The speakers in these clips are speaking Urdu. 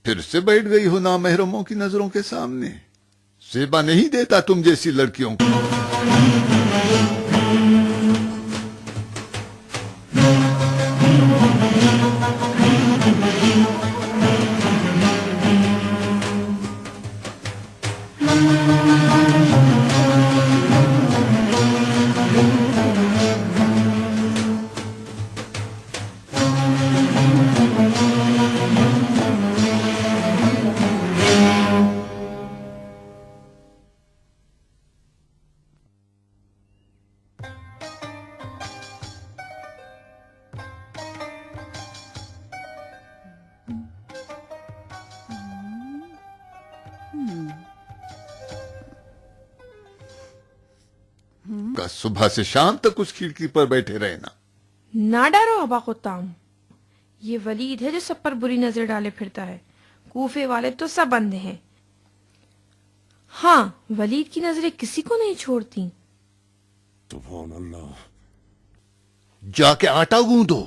پھر سے بیٹھ گئی ہو نامحرموں کی نظروں کے سامنے. زیبا نہیں دیتا تم جیسی لڑکیوں کو. صبح سے شام تک اس کھڑکی پر بیٹھے رہنا. نہ ڈرو ابا قطام، یہ ولید ہے جو سب پر بری نظر ڈالے پھرتا ہے. کوفے والے تو سب اندھے ہیں. ہاں، ولید کی نظریں کسی کو نہیں چھوڑتی. سبحان اللہ. جا کے آٹا گوندو،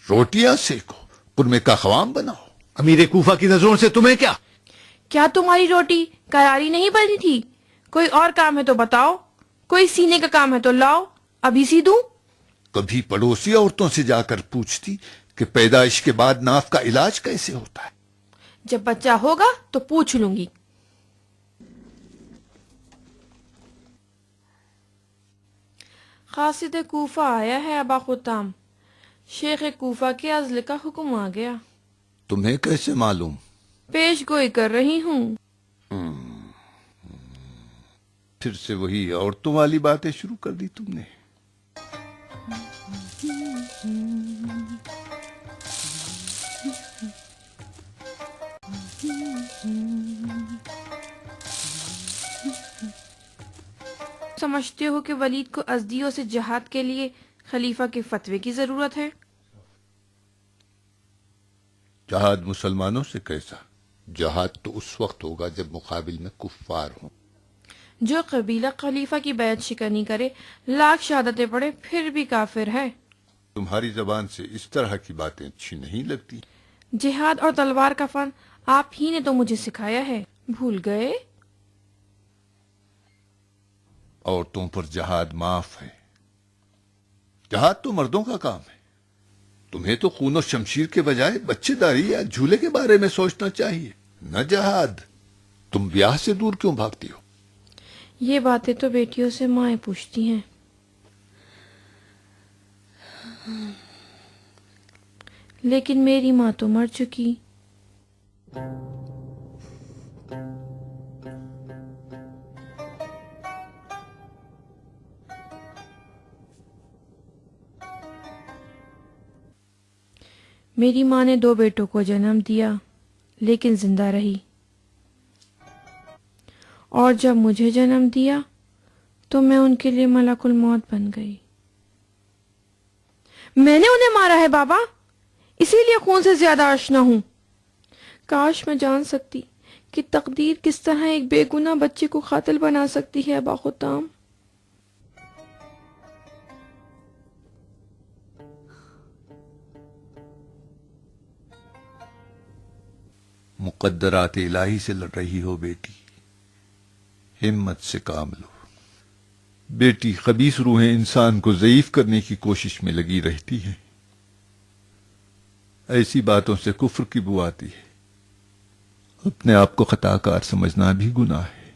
روٹیاں سیکو، قرمے کا خوام بناؤ. امیر کوفہ کی نظروں سے تمہیں کیا؟ کیا تمہاری روٹی کراری نہیں بنی تھی؟ کوئی اور کام ہے تو بتاؤ، کوئی سینے کا کام ہے تو لاؤ، ابھی سی دوں. کبھی پڑوسی عورتوں سے جا کر پوچھتی کہ پیدائش کے بعد ناف کا علاج کیسے ہوتا ہے. جب بچہ ہوگا تو پوچھ لوں گی. قاصد کوفہ آیا ہے ابا قطام. شیخ کوفہ کے عزل کا حکم آ گیا. تمہیں کیسے معلوم؟ پیش گوئی کر رہی ہوں. پھر سے وہی عورتوں والی باتیں شروع کر دی تم نے. سمجھتے ہو کہ ولید کو ازدیوں سے جہاد کے لیے خلیفہ کے فتوے کی ضرورت ہے؟ جہاد مسلمانوں سے کیسا؟ جہاد تو اس وقت ہوگا جب مقابل میں کفار ہوں. جو قبیلہ خلیفہ کی بیعت شکنی کرے، لاکھ شہادتیں پڑھے، پھر بھی کافر ہے. تمہاری زبان سے اس طرح کی باتیں اچھی نہیں لگتی. جہاد اور تلوار کا فن آپ ہی نے تو مجھے سکھایا ہے، بھول گئے؟ عورتوں پر جہاد معاف ہے. جہاد تو مردوں کا کام ہے. تمہیں تو خون و شمشیر کے بجائے بچے داری یا جھولے کے بارے میں سوچنا چاہیے، نہ جہاد. تم بیاہ سے دور کیوں بھاگتی ہو؟ یہ باتیں تو بیٹیوں سے مائیں پوچھتی ہیں. لیکن میری ماں تو مر چکی. میری ماں نے 2 بیٹوں کو جنم دیا لیکن زندہ رہی، اور جب مجھے جنم دیا تو میں ان کے لیے ملک الموت بن گئی. میں نے انہیں مارا ہے بابا، اسی لیے خون سے زیادہ آشنا ہوں. کاش میں جان سکتی کہ تقدیر کس طرح ایک بے گناہ بچے کو قاتل بنا سکتی ہے ابا قطام. مقدرات الہی سے لڑ رہی ہو بیٹی، ہمت سے کام لو. بیٹی، خبیث روحیں انسان کو ضعیف کرنے کی کوشش میں لگی رہتی ہیں. ایسی باتوں سے کفر کی بو آتی ہے. اپنے آپ کو خطا کار سمجھنا بھی گناہ ہے.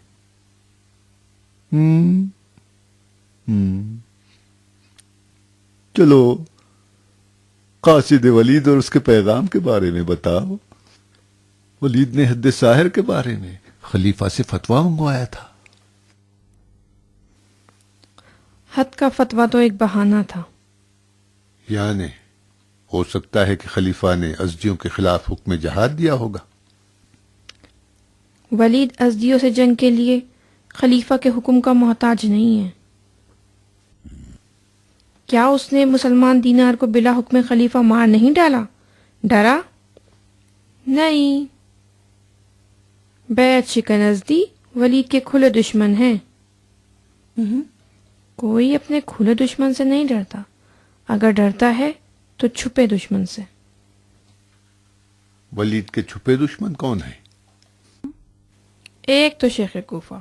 چلو قاصد ولید اور اس کے پیغام کے بارے میں بتاؤ. ولید نے حد ساحر کے بارے میں خلیفہ سے فتویٰ منگوایا تھا. حد کا فتویٰ تو ایک بہانہ تھا. یعنی ہو سکتا ہے کہ خلیفہ نے ازدیوں کے خلاف حکم جہاد دیا ہوگا. ولید ازدیوں سے جنگ کے لیے خلیفہ کے حکم کا محتاج نہیں ہے. کیا اس نے مسلمان دینار کو بلا حکم خلیفہ مار نہیں ڈالا؟ ڈرا نہیں. بیعت شکن ازدی ولید کے کھلے دشمن ہیں. کوئی اپنے کھلے دشمن سے نہیں ڈرتا، اگر ڈرتا ہے تو چھپے دشمن سے. ولید کے چھپے دشمن کون ہیں؟ ایک تو شیخ کوفہ۔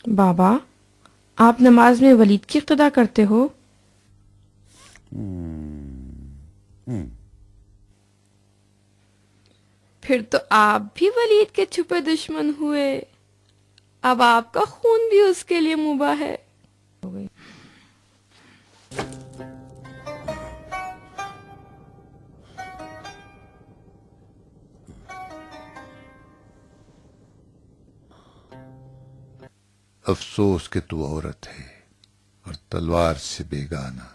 بابا، آپ نماز میں ولید کی اقتدا کرتے ہو؟ پھر تو آپ بھی ولید کے چھپے دشمن ہوئے، اب آپ کا خون بھی اس کے لیے مباح ہے۔ افسوس کہ تو عورت ہے اور تلوار سے بیگانہ۔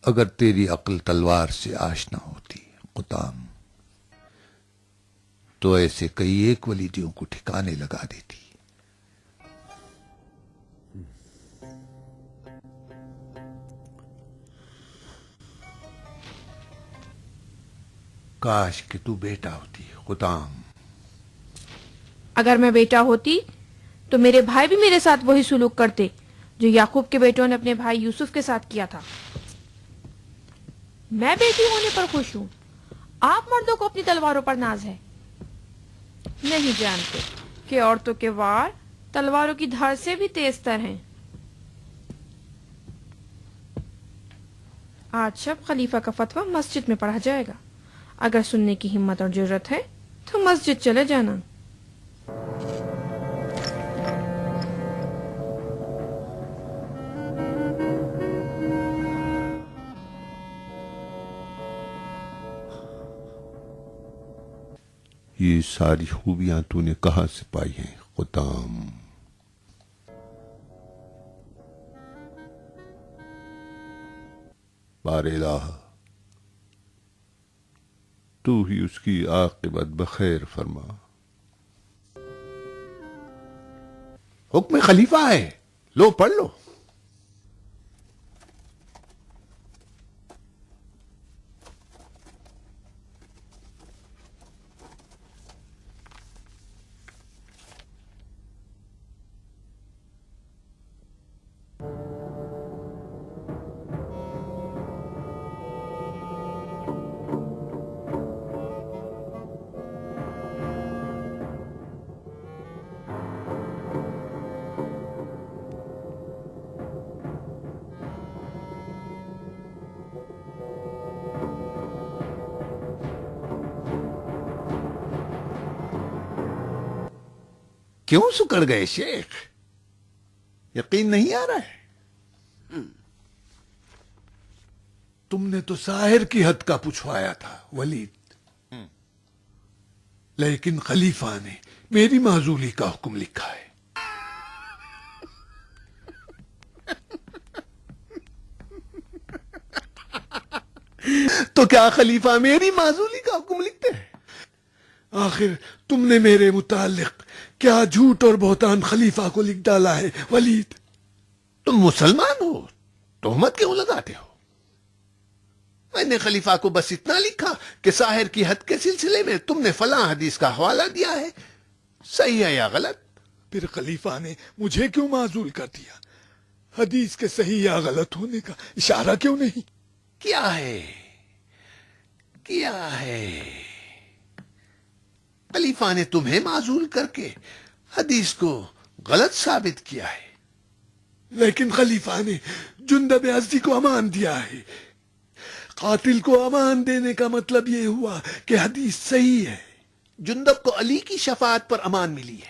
اگر تیری عقل تلوار سے آشنا ہوتی قطام، تو ایسے کئی ایک ولیدیوں کو ٹھکانے لگا دیتی۔ کاش کہ تو بیٹا ہوتی قطام۔ اگر میں بیٹا ہوتی تو میرے بھائی بھی میرے ساتھ وہی سلوک کرتے جو یعقوب کے بیٹوں نے اپنے بھائی یوسف کے ساتھ کیا تھا۔ میں بیٹی ہونے پر خوش ہوں، آپ مردوں کو اپنی تلواروں پر ناز ہے۔ نہیں جانتے کہ عورتوں کے وار تلواروں کی دھار سے بھی تیز تر ہیں۔ آج شب خلیفہ کا فتویٰ مسجد میں پڑھا جائے گا، اگر سننے کی ہمت اور جرت ہے تو مسجد چلے جانا۔ یہ ساری خوبیاں تو نے کہاں سے پائی ہیں قطام؟ بار الہ، تو ہی اس کی عاقبت بخیر فرما۔ حکم خلیفہ ہے، لو پڑھ لو۔ کیوں سکڑ گئے شیخ؟ یقین نہیں آ رہا ہے؟ تم نے تو ساحر کی حد کا پوچھوایا تھا ولید، لیکن خلیفہ نے میری معزولی کا حکم لکھا ہے۔ تو کیا خلیفہ میری معزولی کا حکم لکھتے ہیں؟ آخر تم نے میرے متعلق کیا جھوٹ اور بہتان خلیفہ کو لکھ ڈالا ہے ولید؟ تم مسلمان ہو، تہمت کیوں لگاتے ہو؟ میں نے خلیفہ کو بس اتنا لکھا کہ ساحر کی حد کے سلسلے میں تم نے فلاں حدیث کا حوالہ دیا ہے، صحیح ہے یا غلط؟ پھر خلیفہ نے مجھے کیوں معزول کر دیا؟ حدیث کے صحیح یا غلط ہونے کا اشارہ کیوں نہیں کیا ہے؟ خلیفہ نے تمہیں معزول کر کے حدیث کو غلط ثابت کیا ہے، لیکن خلیفہ نے جندب ازدی کو امان دیا ہے۔ قاتل کو امان دینے کا مطلب یہ ہوا کہ حدیث صحیح ہے۔ جندب کو علی کی شفاعت پر امان ملی ہے۔